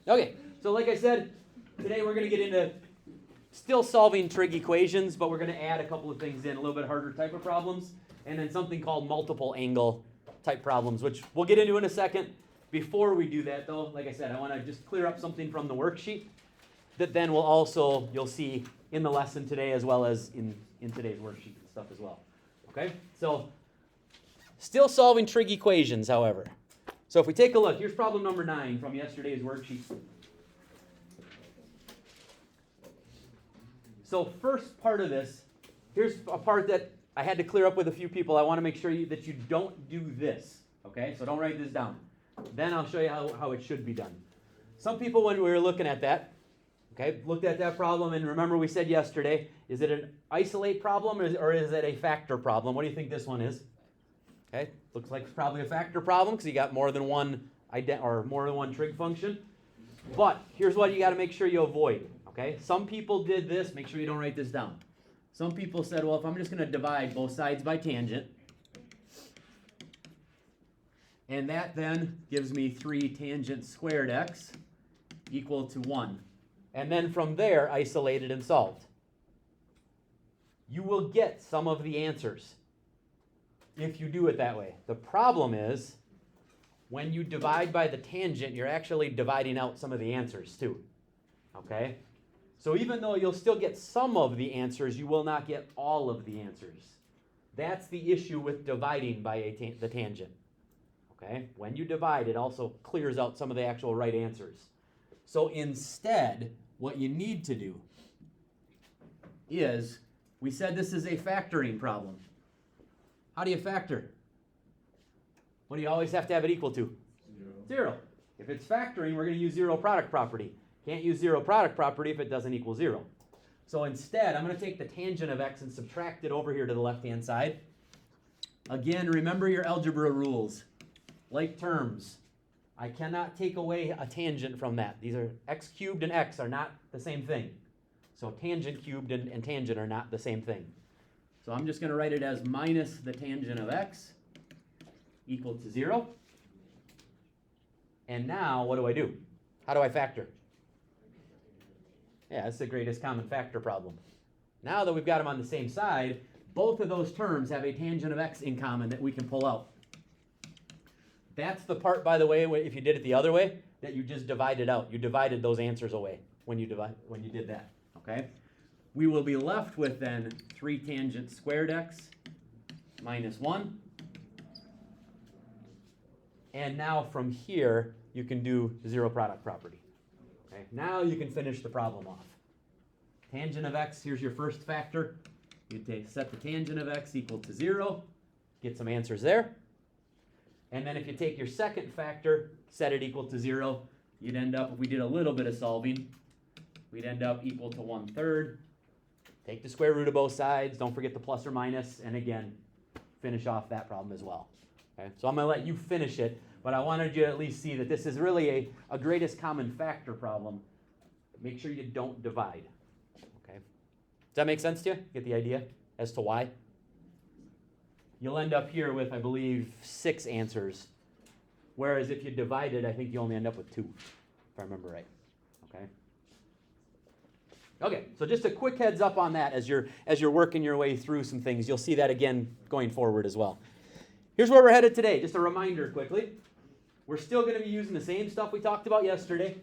Okay, so like I said, today we're going to get into still solving trig equations, but we're going to add a couple of things in, a little bit harder type of problems, and then something called multiple angle type problems, which we'll get into in a second. Before we do that, though, like I said, I want to just clear up something from the worksheet that then will also, you'll see in the lesson today as well as in today's worksheet and stuff as well. Okay, so still solving trig equations, however. So if we take a look, here's problem number 9 from yesterday's worksheet. So first part of this, here's a part that I had to clear up with a few people. I want to make sure that you don't do this, okay? So don't write this down. Then I'll show you how it should be done. Some people, when we were looking at that, okay, looked at that problem, and remember we said yesterday, is it an isolate problem or is it a factor problem? What do you think this one is? Okay, looks like it's probably a factor problem because you got more than one trig function. But here's what you got to make sure you avoid. Okay, some people did this. Make sure you don't write this down. Some people said, well, if I'm just going to divide both sides by tangent, and that then gives me 3 tangent squared x equal to 1. And then from there, isolate it and solved. You will get some of the answers if you do it that way. The problem is, when you divide by the tangent, you're actually dividing out some of the answers too. Okay? So even though you'll still get some of the answers, you will not get all of the answers. That's the issue with dividing by the tangent. Okay? When you divide, it also clears out some of the actual right answers. So instead, what you need to do is, we said this is a factoring problem. How do you factor? What do you always have to have it equal to? 0. If it's factoring, we're going to use zero product property. Can't use zero product property if it doesn't equal 0. So instead, I'm going to take the tangent of x and subtract it over here to the left-hand side. Again, remember your algebra rules. Like terms, I cannot take away a tangent from that. These are x cubed and x are not the same thing. So tangent cubed and tangent are not the same thing. So I'm just going to write it as minus the tangent of x equal to 0. And now, what do? How do I factor? Yeah, that's the greatest common factor problem. Now that we've got them on the same side, both of those terms have a tangent of x in common that we can pull out. That's the part, by the way, if you did it the other way, that you just divided out. You divided those answers away when you did that. Okay? We will be left with then 3 tangent squared x minus 1. And now from here, you can do zero product property. Okay? Now you can finish the problem off. Tangent of x, here's your first factor. You set the tangent of x equal to 0. Get some answers there. And then if you take your second factor, set it equal to 0, you'd end up, if we did a little bit of solving, we'd end up equal to 1/3. Take the square root of both sides. Don't forget the plus or minus. And again, finish off that problem as well. Okay? So I'm going to let you finish it, but I wanted you to at least see that this is really a greatest common factor problem. Make sure you don't divide. Okay? Does that make sense to you? Get the idea as to why? You'll end up here with, I believe, 6 answers. Whereas if you divide it, I think you only end up with 2, if I remember right. Okay? Okay, so just a quick heads up on that as you're working your way through some things. You'll see that again going forward as well. Here's where we're headed today. Just a reminder quickly. We're still going to be using the same stuff we talked about yesterday.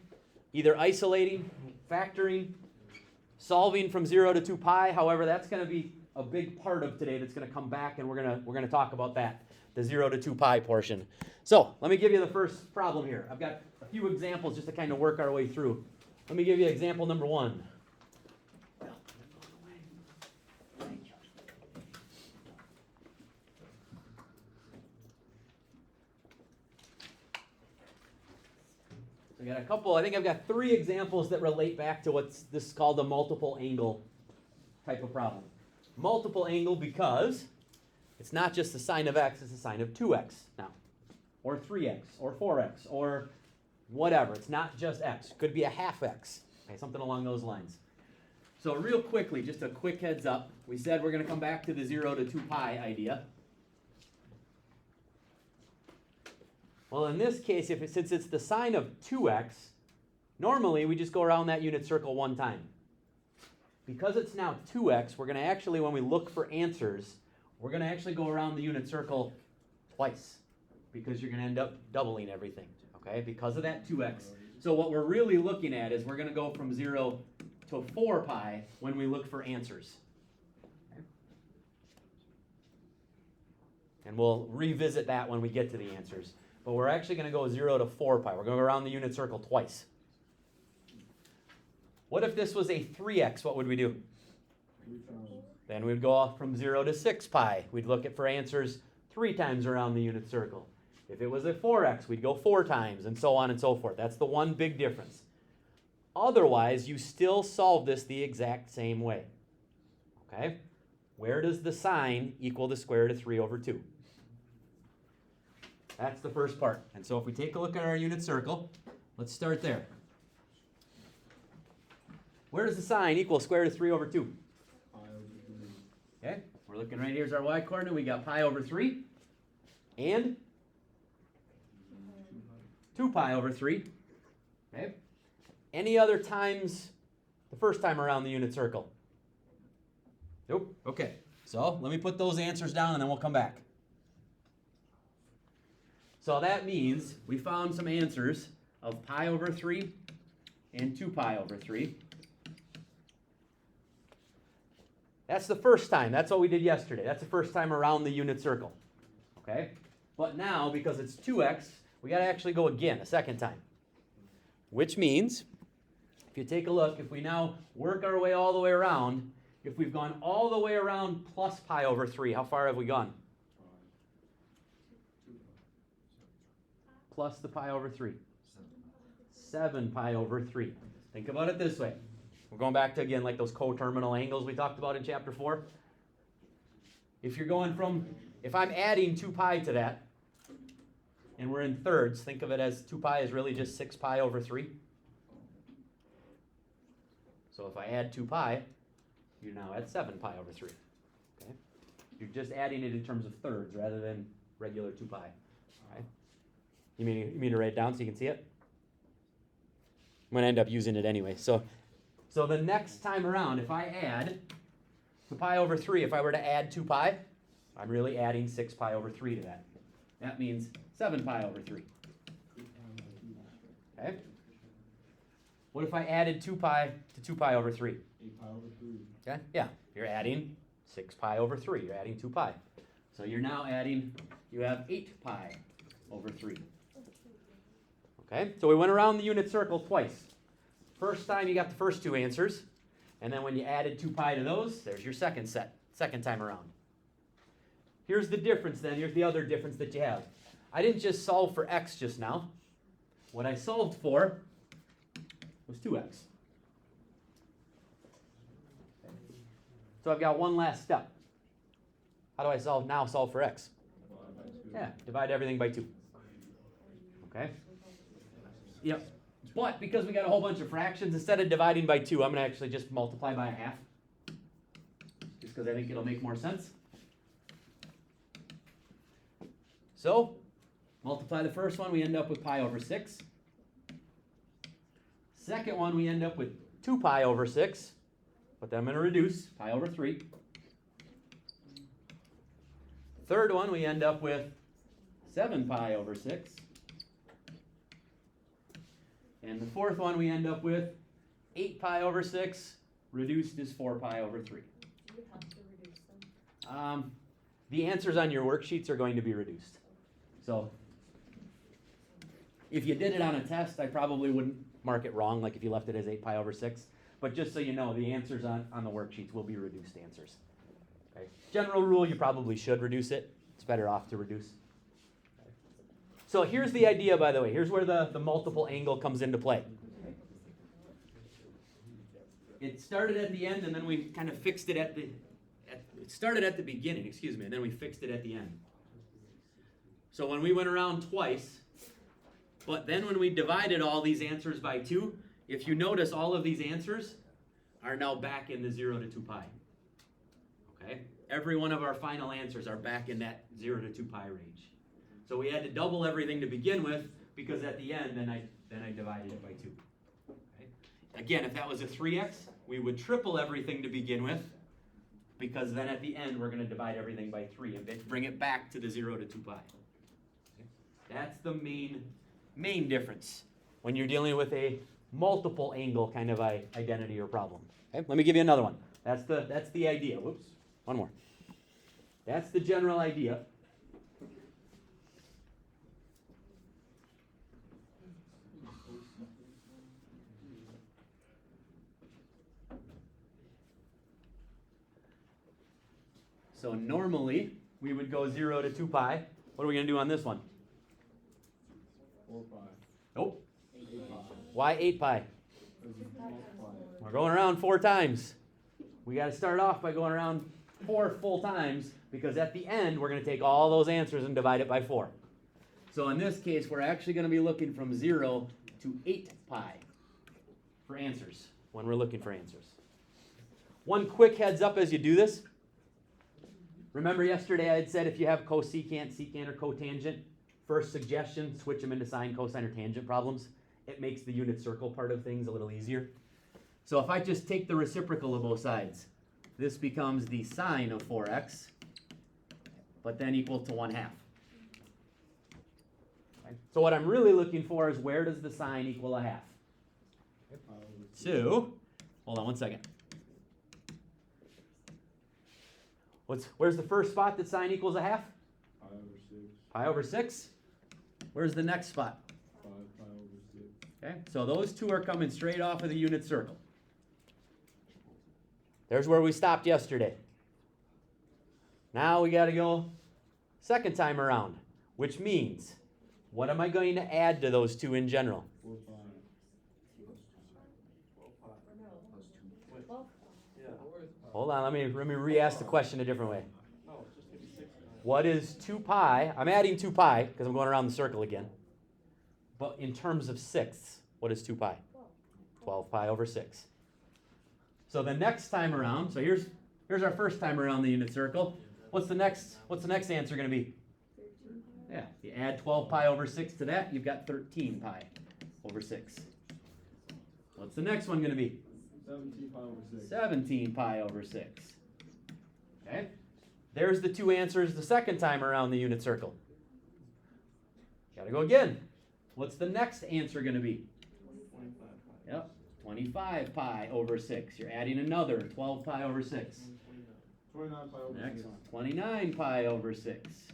Either isolating, factoring, solving from 0 to 2 pi. However, that's going to be a big part of today that's going to come back, and we're going to talk about that, the 0 to 2 pi portion. So let me give you the first problem here. I've got a few examples just to kind of work our way through. Let me give you example number 1. So I got a couple, I think I've got 3 examples that relate back to this is called a multiple angle type of problem. Multiple angle because it's not just the sine of x, it's the sine of 2x now, or 3x, or 4x, or whatever. It's not just x. It could be a half x, okay, something along those lines. So real quickly, just a quick heads up. We said we're going to come back to the 0 to 2 pi idea. Well, in this case, since it's the sine of 2x, Normally, we just go around that unit circle one time. Because it's now 2x, we're going to actually, when we look for answers, we're going to actually go around the unit circle twice, because you're going to end up doubling everything, okay, because of that 2x. So what we're really looking at is we're going to go from 0 to 4 pi when we look for answers. Okay? And we'll revisit that when we get to the answers. But we're actually going to go 0 to 4 pi. We're going to go around the unit circle twice. What if this was a 3x? What would we do? Then we'd go off from 0 to 6 pi. We'd look at for answers 3 times around the unit circle. If it was a 4x, we'd go 4 times, and so on and so forth. That's the one big difference. Otherwise, you still solve this the exact same way. Okay? Where does the sign equal the square root of 3 over 2? That's the first part. And so if we take a look at our unit circle, let's start there. Where does the sign equal square root of 3 over 2? Okay, we're looking right here is our y-coordinate. We got pi over 3 and 2 pi over 3. Okay. Any other times the first time around the unit circle? Nope. Okay. So let me put those answers down and then we'll come back. So that means we found some answers of pi over 3 and 2 pi over 3. That's the first time. That's what we did yesterday. That's the first time around the unit circle. Okay? But now, because it's 2x, we got to actually go again, a second time. Which means, if you take a look, if we now work our way all the way around, if we've gone all the way around plus pi over 3, how far have we gone? Plus the pi over 3. 7 pi over 3. Think about it this way. We're going back to, again, like those coterminal angles we talked about in chapter 4. If you're going from, if I'm adding 2 pi to that, and we're in thirds, think of it as 2 pi is really just 6 pi over 3. So if I add 2 pi, you're now at 7 pi over 3. Okay? You're just adding it in terms of thirds rather than regular 2 pi. Right? You mean to write it down so you can see it? I'm going to end up using it anyway. So the next time around, if I add 2 pi over 3, if I were to add 2 pi, I'm really adding 6 pi over 3 to that. That means 7 pi over 3. Okay? What if I added 2 pi to 2 pi over 3? 8 pi over 3. Okay? Yeah, you're adding 6 pi over 3. You're adding 2 pi. So you're now adding, you have 8 pi over 3. Okay? So we went around the unit circle twice. First time you got the first 2 answers, and then when you added 2 pi to those, there's your second time around. Here's the difference then. Here's the other difference that you have. I didn't just solve for x just now. What I solved for was 2x. So I've got one last step. How do I solve for x? Yeah, divide everything by 2. Okay? Yep. But because we got a whole bunch of fractions, instead of dividing by 2, I'm going to actually just multiply by 1/2. Just because I think it'll make more sense. So, multiply the first one, we end up with pi over 6. Second one, we end up with 2 pi over 6. But then I'm going to reduce pi over 3. Third one, we end up with 7 pi over 6. And the fourth one, we end up with 8 pi over 6, reduced is 4 pi over 3. Do you have to reduce them? The answers on your worksheets are going to be reduced. So if you did it on a test, I probably wouldn't mark it wrong, like if you left it as 8 pi over 6. But just so you know, the answers on the worksheets will be reduced answers. Okay. General rule, you probably should reduce it. It's better off to reduce. So here's the idea, by the way. Here's where the multiple angle comes into play. It started at the end, and then we kind of fixed it it started at the beginning, and then we fixed it at the end. So when we went around twice, but then when we divided all these answers by 2, if you notice, all of these answers are now back in the 0 to 2 pi. Okay? Every one of our final answers are back in that 0 to 2 pi range. So we had to double everything to begin with, because at the end, then I divided it by 2. Again, if that was a 3x, we would triple everything to begin with, because then at the end we're going to divide everything by 3 and bring it back to the 0 to 2 pi. That's the main difference when you're dealing with a multiple angle kind of identity or problem. Okay? Let me give you another one. That's the idea. Whoops, one more. That's the general idea. So normally we would go 0 to 2 pi. What are we going to do on this one? 4 pi. Nope. 8 pi. Why 8 pi? Because it's multiplying. We're going around 4 times. We got to start off by going around 4 full times, because at the end we're going to take all those answers and divide it by 4. So in this case, we're actually going to be looking from 0 to 8 pi for answers when we're looking for answers. One quick heads up as you do this. Remember yesterday I had said if you have cosecant, secant, or cotangent, first suggestion, switch them into sine, cosine, or tangent problems. It makes the unit circle part of things a little easier. So if I just take the reciprocal of both sides, this becomes the sine of 4x, but then equal to 1/2. Okay. So what I'm really looking for is, where does the sine equal 1/2? So, hold on one second. Where's the first spot that sine equals 1/2? Pi over 6. Pi over 6. Where's the next spot? 5 pi over 6. Okay, so those two are coming straight off of the unit circle. There's where we stopped yesterday. Now we got to go second time around, which means, what am I going to add to those two in general? 4 pi. Hold on, let me re-ask the question a different way. What is 2 pi? I'm adding 2 pi because I'm going around the circle again. But in terms of sixths, what is 2 pi? 12 pi over 6. So the next time around, so here's our first time around the unit circle. What's the next answer going to be? Yeah, you add 12 pi over 6 to that, you've got 13 pi over 6. What's the next one going to be? 17 pi over 6. 17 pi over 6. Okay? There's the two answers the second time around the unit circle. Gotta go again. What's the next answer going to be? 25 pi. Yep, 25 pi over 6. You're adding another 12 pi over 6. 29 pi over Next 6. one, 29 pi over 6.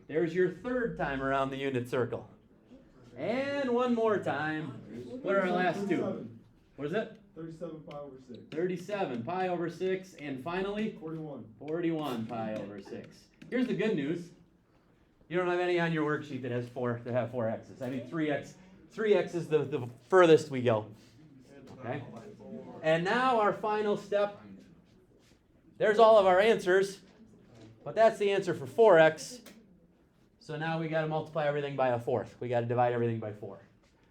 There's your third time around the unit circle. And one more time. What are our last two? 37. What is it? 37 pi over 6. 37 pi over 6. And finally, 41. 41 pi over 6. Here's the good news. You don't have any on your worksheet that have 4 x's. I mean 3x. 3x is the furthest we go. Okay? And now our final step. There's all of our answers. But that's the answer for 4x. So now we got to multiply everything by a fourth. We got to divide everything by 4.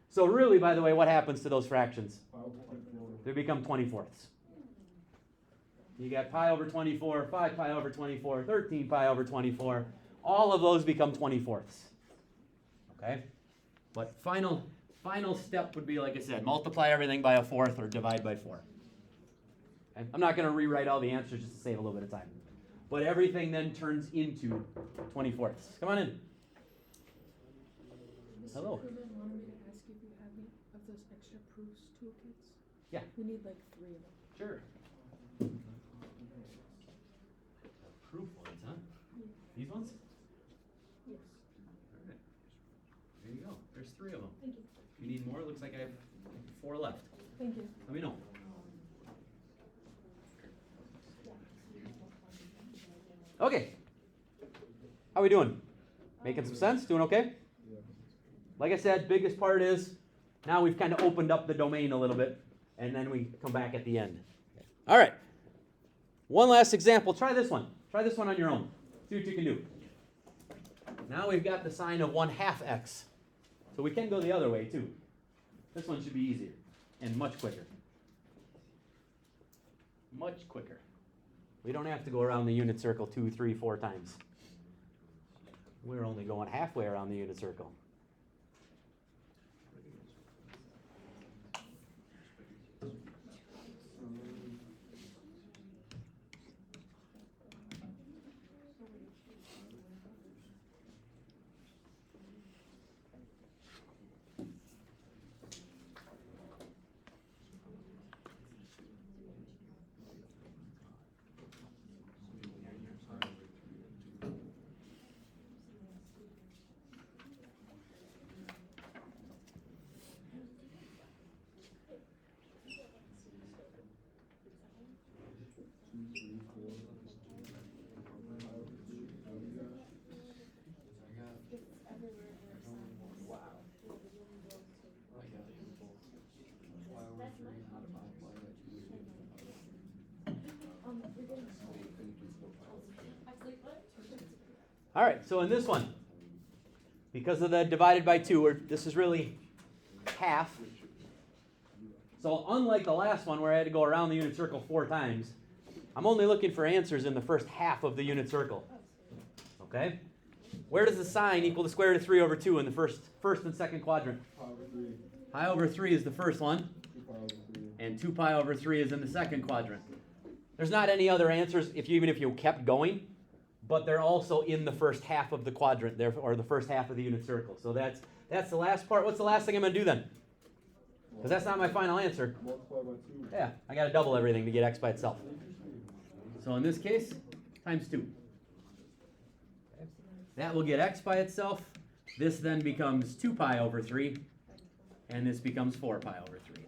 So really, by the way, what happens to those fractions? Pi over 24. They become 24ths. You got pi over 24, 5 pi over 24, 13 pi over 24. All of those become 24ths. Okay? But final step would be, like I said, multiply everything by a fourth or divide by 4. Okay? I'm not going to rewrite all the answers just to save a little bit of time. But everything then turns into 24ths. Come on in. Hello. Mr. Krugman wanted me to ask you if you have any of those extra proofs toolkits. Yeah. We need like 3 of them. Sure. Proof ones, huh? Yeah. These ones? Yes. All right. There you go. There's 3 of them. Thank you. If you need more, it looks like I have 4 left. Thank you. Let me know. Okay. How we doing? Making some sense? Doing okay? Yeah. Like I said, biggest part is now we've kind of opened up the domain a little bit, and then we come back at the end. All right. One last example. Try this one. Try this one on your own. See what you can do. Now we've got the sine of 1/2 x. So we can go the other way too. This one should be easier and much quicker. Much quicker. We don't have to go around the unit circle 2, 3, 4 times. We're only going halfway around the unit circle. All right, so in this one, because of the divided by 2, this is really half. So unlike the last one where I had to go around the unit circle 4 times, I'm only looking for answers in the first half of the unit circle. Okay? Where does the sine equal the square root of 3 over 2 in the first and second quadrant? Pi over 3. Pi over 3 is the first one, 2 pi over 3. and 2 pi over 3 is in the second quadrant. There's not any other answers even if you kept going, but they're also in the first half of the quadrant, or the first half of the unit circle. So that's the last part. What's the last thing I'm going to do then? Because that's not my final answer. Multiply by 2. Yeah, I got to double everything to get x by itself. So in this case, times 2. That will get x by itself. This then becomes 2 pi over 3, and this becomes 4 pi over 3.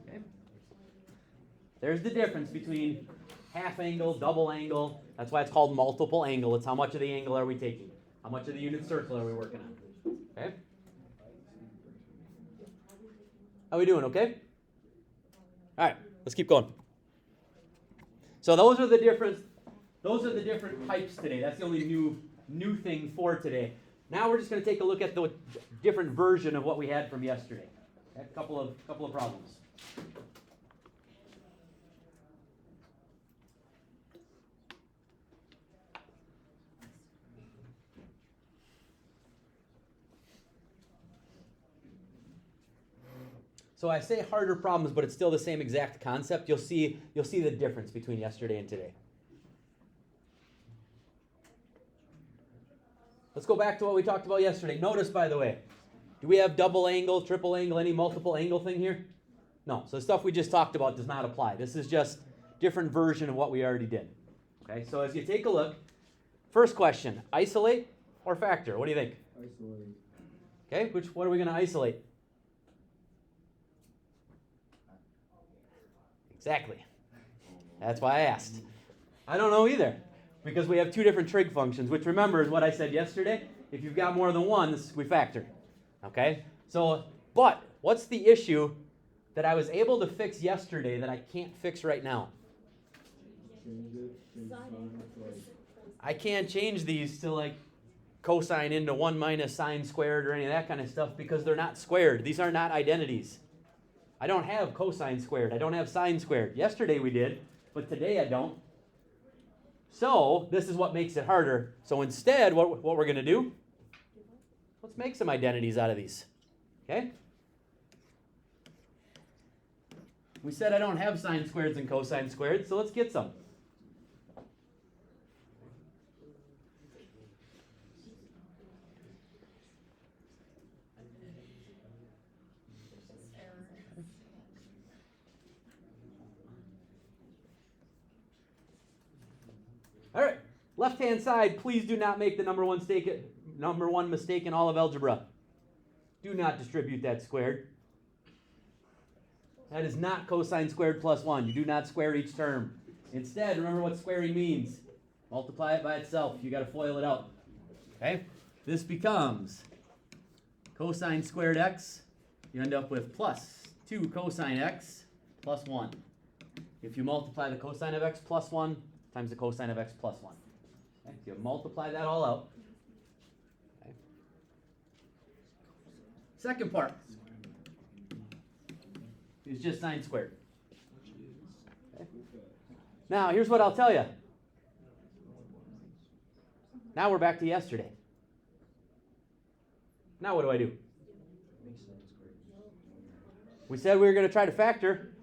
Okay. There's the difference between half angle, double angle. That's why it's called multiple angle. It's how much of the angle are we taking? How much of the unit circle are we working on? Okay? How we doing, okay? All right, let's keep going. So those are the different types today. That's the only new thing for today. Now we're just going to take a look at the different version of what we had from yesterday. Okay? A couple of problems. So I say harder problems, but it's still the same exact concept. You'll see the difference between yesterday and today. Let's go back to what we talked about yesterday. Notice, by the way, do we have double angle, triple angle, any multiple angle thing here? No. So the stuff we just talked about does not apply. This is just different version of what we already did. Okay, so as you take a look, first question, isolate or factor? What do you think? Isolate. Okay, what are we going to isolate? Exactly. That's why I asked. I don't know either, because we have 2 different trig functions, which remember is what I said yesterday. If you've got more than one, we factor. Okay? So, but what's the issue that I was able to fix yesterday that I can't fix right now? Change it. Change sign. I can't change these to like cosine into 1 minus sine squared or any of that kind of stuff because they're not squared. These are not identities. I don't have cosine squared. I don't have sine squared. Yesterday we did, but today I don't. So this is what makes it harder. So instead, what we're going to do, let's make some identities out of these. Okay? We said I don't have sine squareds and cosine squared, so let's get some. All right, left-hand side, please do not make the number one mistake in all of algebra. Do not distribute that squared. That is not cosine squared plus 1. You do not square each term. Instead, remember what squaring means. Multiply it by itself. You got to FOIL it out. Okay? This becomes cosine squared x. You end up with plus 2 cosine x plus 1. If you multiply the cosine of x plus 1 times the cosine of x plus 1. Okay? So you multiply that all out. Okay? Second part is just sine squared. Okay? Now, here's what I'll tell you. Now we're back to yesterday. Now what do I do? We said we were going to try to factor.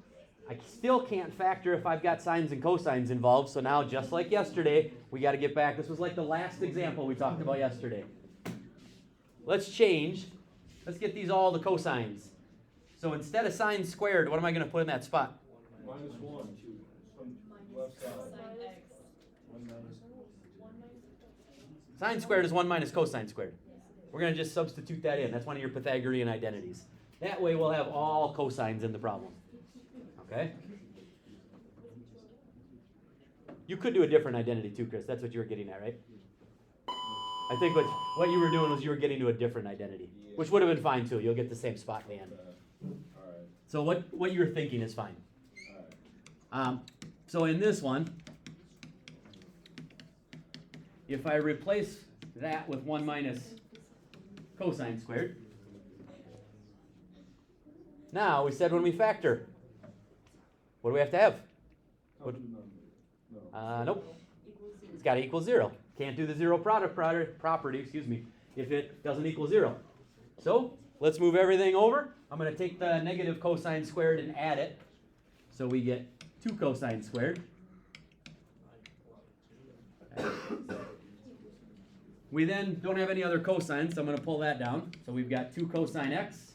I still can't factor if I've got sines and cosines involved, so now just like yesterday, we got to get back. This was like the last example we talked about yesterday. Let's change. Let's get these all the cosines. So instead of sine squared, what am I going to put in that spot? Minus 1. Left side. Sine squared is 1 minus cosine squared. We're going to just substitute that in. That's one of your Pythagorean identities. That way we'll have all cosines in the problem. Okay? You could do a different identity too, Chris. That's what you were getting at, right? I think what you were doing was you were getting to a different identity, which would have been fine too. You'll get the same spot at the end. So what you're thinking is fine. So in this one, if I replace that with 1 minus cosine squared, now we said when we factor, what do we have to have? Come to number. No. Nope. It's got to equal 0. Can't do the zero product property, excuse me, if it doesn't equal 0. So let's move everything over. I'm going to take the negative cosine squared and add it. So we get 2 cosine squared. We then don't have any other cosines, so I'm going to pull that down. So we've got 2 cosine x.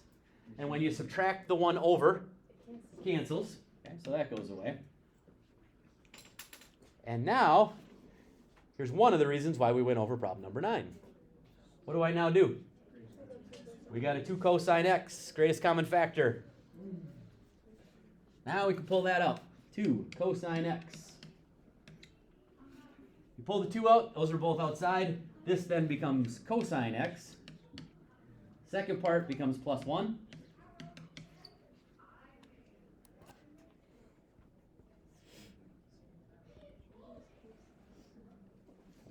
And when you subtract the 1 over, it cancels. Okay, so that goes away. And now, here's one of the reasons why we went over problem number 9. What do I now do? We got a 2 cosine x, greatest common factor. Now we can pull that out. 2 cosine x. You pull the 2 out, those are both outside. This then becomes cosine x. Second part becomes plus 1.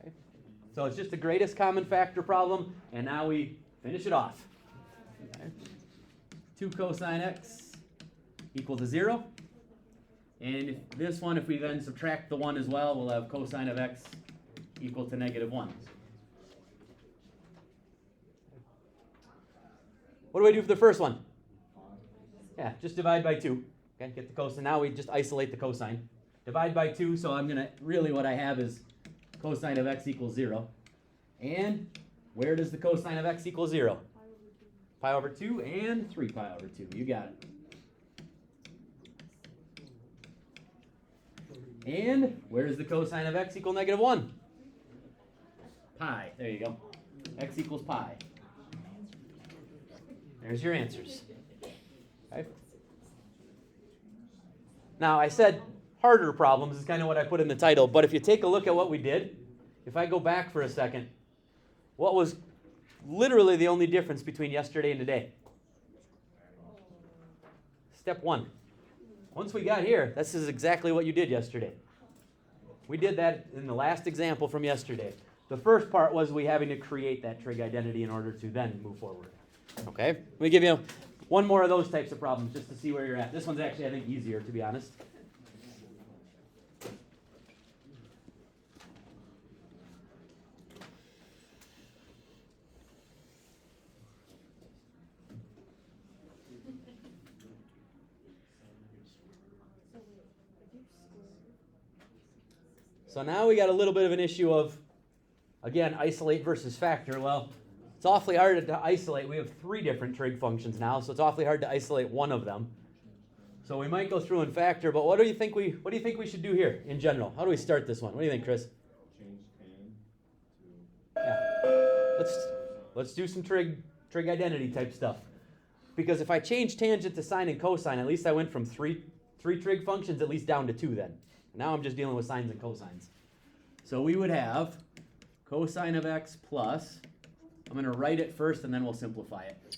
Okay. So it's just the greatest common factor problem, and now we finish it off. Okay. 2 cosine x equal to 0. And this one, if we then subtract the 1 as well, we'll have cosine of x equal to negative 1. What do I do for the first one? Yeah, just divide by 2. Okay, get the cosine. Now we just isolate the cosine. Divide by 2, so I'm going to, really what I have is cosine of x equals 0. And where does the cosine of x equal 0? Pi over 2 and 3 pi over 2. You got it. And where does the cosine of x equal negative 1? Pi. There you go. X equals pi. There's your answers. Okay. Now, I said harder problems is kind of what I put in the title, but if you take a look at what we did, if I go back for a second, what was literally the only difference between yesterday and today? Step 1. Once we got here, this is exactly what you did yesterday. We did that in the last example from yesterday. The first part was we having to create that trig identity in order to then move forward. Okay? Let me give you one more of those types of problems just to see where you're at. This one's actually, I think, easier, to be honest. So now we got a little bit of an issue of, again, isolate versus factor. Well, it's awfully hard to isolate. We have 3 different trig functions now, so it's awfully hard to isolate one of them. So we might go through and factor, but what do you think we should do here in general? How do we start this one? What do you think, Chris? Change tan to. Yeah. Let's do some trig identity type stuff. Because if I change tangent to sine and cosine, at least I went from three trig functions at least down to 2 then. Now I'm just dealing with sines and cosines. So we would have cosine of x plus, I'm going to write it first and then we'll simplify it.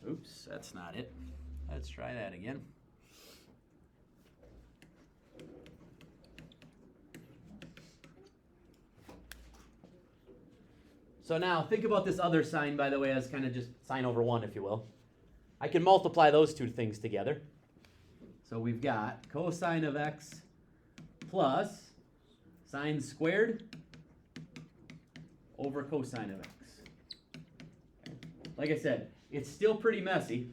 Oops, that's not it. Let's try that again. So now think about this other sign, by the way, as kind of just sine over 1, if you will. I can multiply those 2 things together. So we've got cosine of x plus sine squared over cosine of x. Like I said, it's still pretty messy,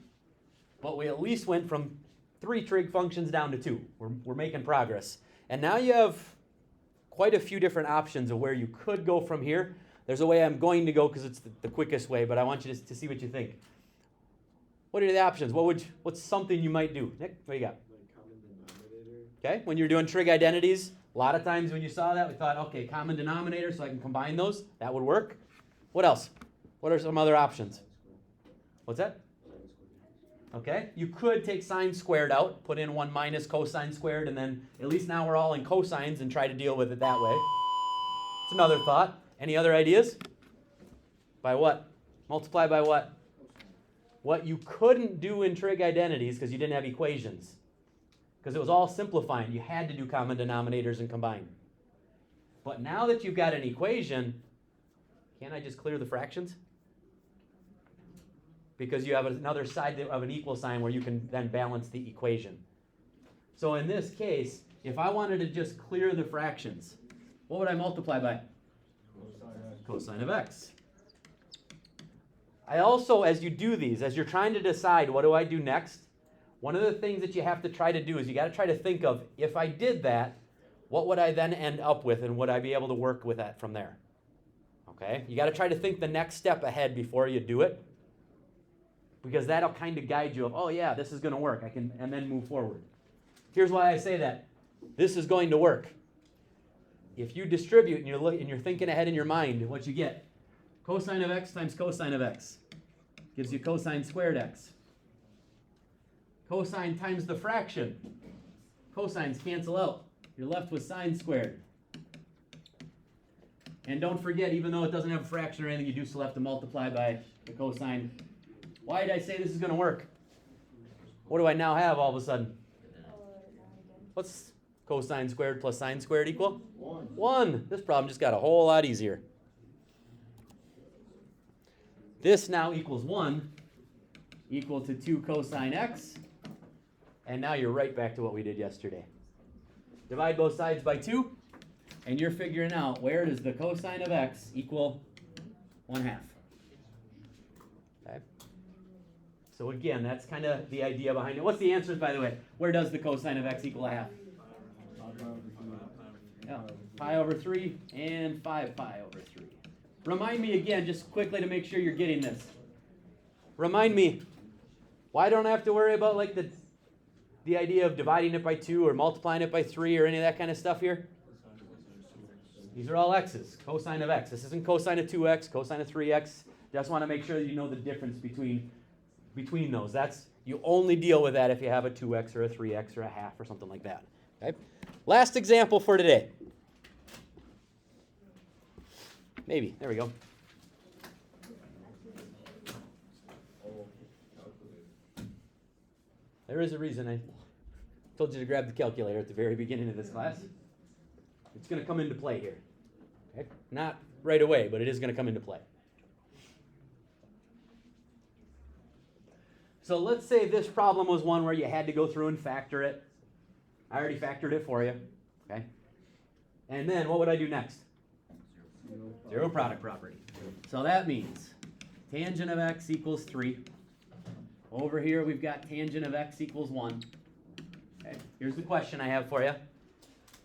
but we at least went from 3 trig functions down to 2. We're making progress. And now you have quite a few different options of where you could go from here. There's a way I'm going to go because it's the quickest way, but I want you to see what you think. What are the options? What's something you might do? Nick, what do you got? Like common denominator. Okay, when you're doing trig identities, a lot of times when you saw that, we thought, okay, common denominator, so I can combine those. That would work. What else? What are some other options? What's that? Okay, you could take sine squared out, put in 1 minus cosine squared, and then at least now we're all in cosines and try to deal with it that way. It's another thought. Any other ideas? By what? Multiply by what? What you couldn't do in trig identities because you didn't have equations. because it was all simplifying. You had to do common denominators and combine. But now that you've got an equation, can't I just clear the fractions? Because you have another side of an equal sign where you can then balance the equation. So in this case, if I wanted to just clear the fractions, what would I multiply by? Cosine of x. I also, as you do these, as you're trying to decide what do I do next, one of the things that you have to try to do is you got to try to think of, if I did that, what would I then end up with, and would I be able to work with that from there? Okay? You got to try to think the next step ahead before you do it, because that'll kind of guide you of, oh yeah, this is going to work, and then move forward. Here's why I say that. This is going to work. If you distribute and you're thinking ahead in your mind, what you get, cosine of x times cosine of x gives you cosine squared x. Cosine times the fraction. Cosines cancel out. You're left with sine squared. And don't forget, even though it doesn't have a fraction or anything, you do still have to multiply by the cosine. Why did I say this is going to work? What do I now have all of a sudden? What's cosine squared plus sine squared equal? 1. This problem just got a whole lot easier. This now equals 1, equal to 2 cosine x. And now you're right back to what we did yesterday. Divide both sides by 2, and you're figuring out where does the cosine of x equal 1/2. Okay. So again, that's kind of the idea behind it. What's the answers, by the way? Where does the cosine of x equal 1/2? Yeah, pi over 3 and 5 pi over 3. Remind me again, just quickly to make sure you're getting this. Remind me, why don't I have to worry about like the idea of dividing it by 2 or multiplying it by 3 or any of that kind of stuff here? These are all x's, cosine of x. This isn't cosine of 2x, cosine of 3x. Just want to make sure that you know the difference between those. You only deal with that if you have a 2x or a 3x or a half or something like that. Okay? Last example for today. Maybe. There we go. There is a reason I told you to grab the calculator at the very beginning of this class. It's going to come into play here. Okay? Not right away, but it is going to come into play. So let's say this problem was one where you had to go through and factor it. I already factored it for you. Okay? And then what would I do next? Zero product property. So that means tangent of x equals 3. Over here we've got tangent of x equals 1. Okay, here's the question I have for you.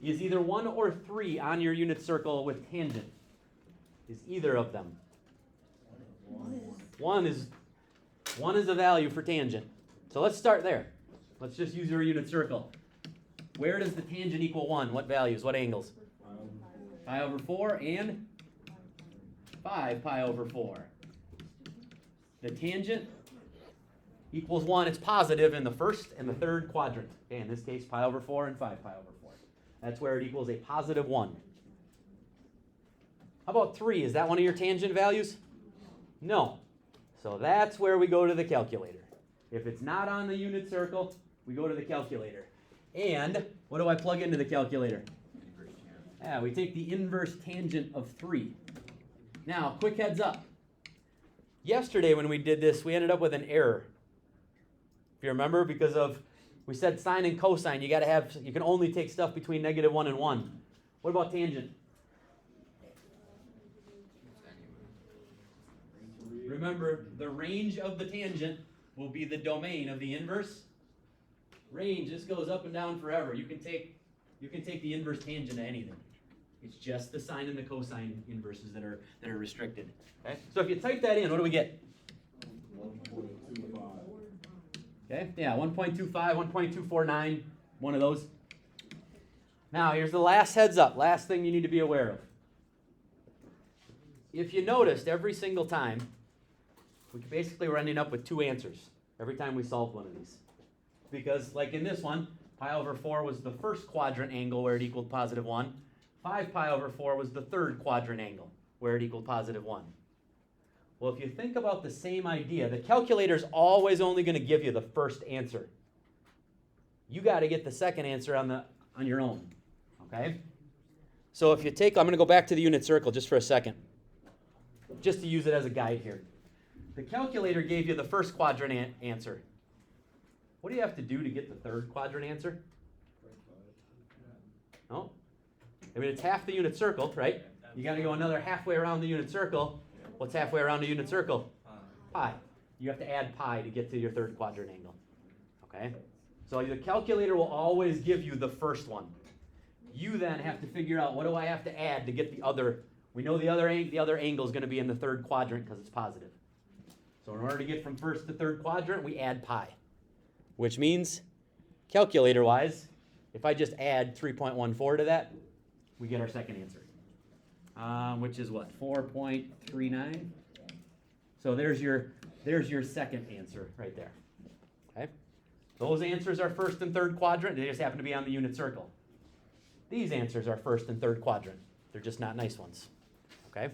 Is either 1 or 3 on your unit circle with tangent? Is either of them? 1 is a value for tangent. So let's start there. Let's just use our unit circle. Where does the tangent equal 1? What values? What angles? Pi over 4 and 5 pi over 4. The tangent equals 1. It's positive in the first and the third quadrant. Okay, in this case, pi over 4 and 5 pi over 4. That's where it equals a positive 1. How about 3? Is that one of your tangent values? No. So that's where we go to the calculator. If it's not on the unit circle, we go to the calculator. And what do I plug into the calculator? Yeah, we take the inverse tangent of 3. Now, quick heads up. Yesterday when we did this, we ended up with an error. If you remember, because we said sine and cosine, you can only take stuff between -1 and 1. What about tangent? Remember, the range of the tangent will be the domain of the inverse. Range, this goes up and down forever. You can take the inverse tangent to anything. It's just the sine and the cosine inverses that are restricted. Okay? So if you type that in, what do we get? 1.25. Okay, yeah, 1.25, 1.249, one of those. Now, here's the last heads up, last thing you need to be aware of. If you noticed, every single time, we're ending up with 2 answers every time we solve one of these. Because, like in this one, pi over 4 was the first quadrant angle where it equaled positive 1. 5 pi over 4 was the third quadrant angle where it equaled positive 1. Well, if you think about the same idea, the calculator's always only going to give you the first answer. You got to get the second answer on your own. Okay? So if you take, I'm going to go back to the unit circle just for a second, just to use it as a guide here. The calculator gave you the first quadrant answer. What do you have to do to get the third quadrant answer? No? I mean, it's half the unit circle, right? You got to go another halfway around the unit circle. What's halfway around the unit circle? Pi. You have to add pi to get to your third quadrant angle. Okay? So the calculator will always give you the first one. You then have to figure out, what do I have to add to get the other? We know the other angle is going to be in the third quadrant because it's positive. So in order to get from first to third quadrant, we add pi. Which means, calculator-wise, if I just add 3.14 to that, we get our second answer. Which is what? 4.39? So there's your second answer right there. Okay? Those answers are first and third quadrant. They just happen to be on the unit circle. These answers are first and third quadrant. They're just not nice ones. Okay?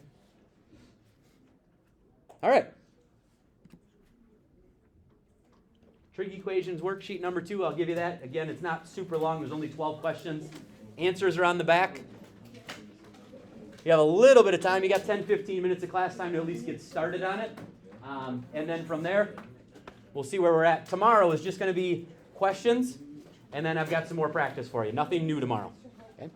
All right. Trig equations worksheet number 2, I'll give you that. Again, it's not super long. There's only 12 questions. Answers are on the back. You have a little bit of time. You got 10, 15 minutes of class time to at least get started on it. And then from there, we'll see where we're at. Tomorrow is just going to be questions, and then I've got some more practice for you. Nothing new tomorrow. Okay?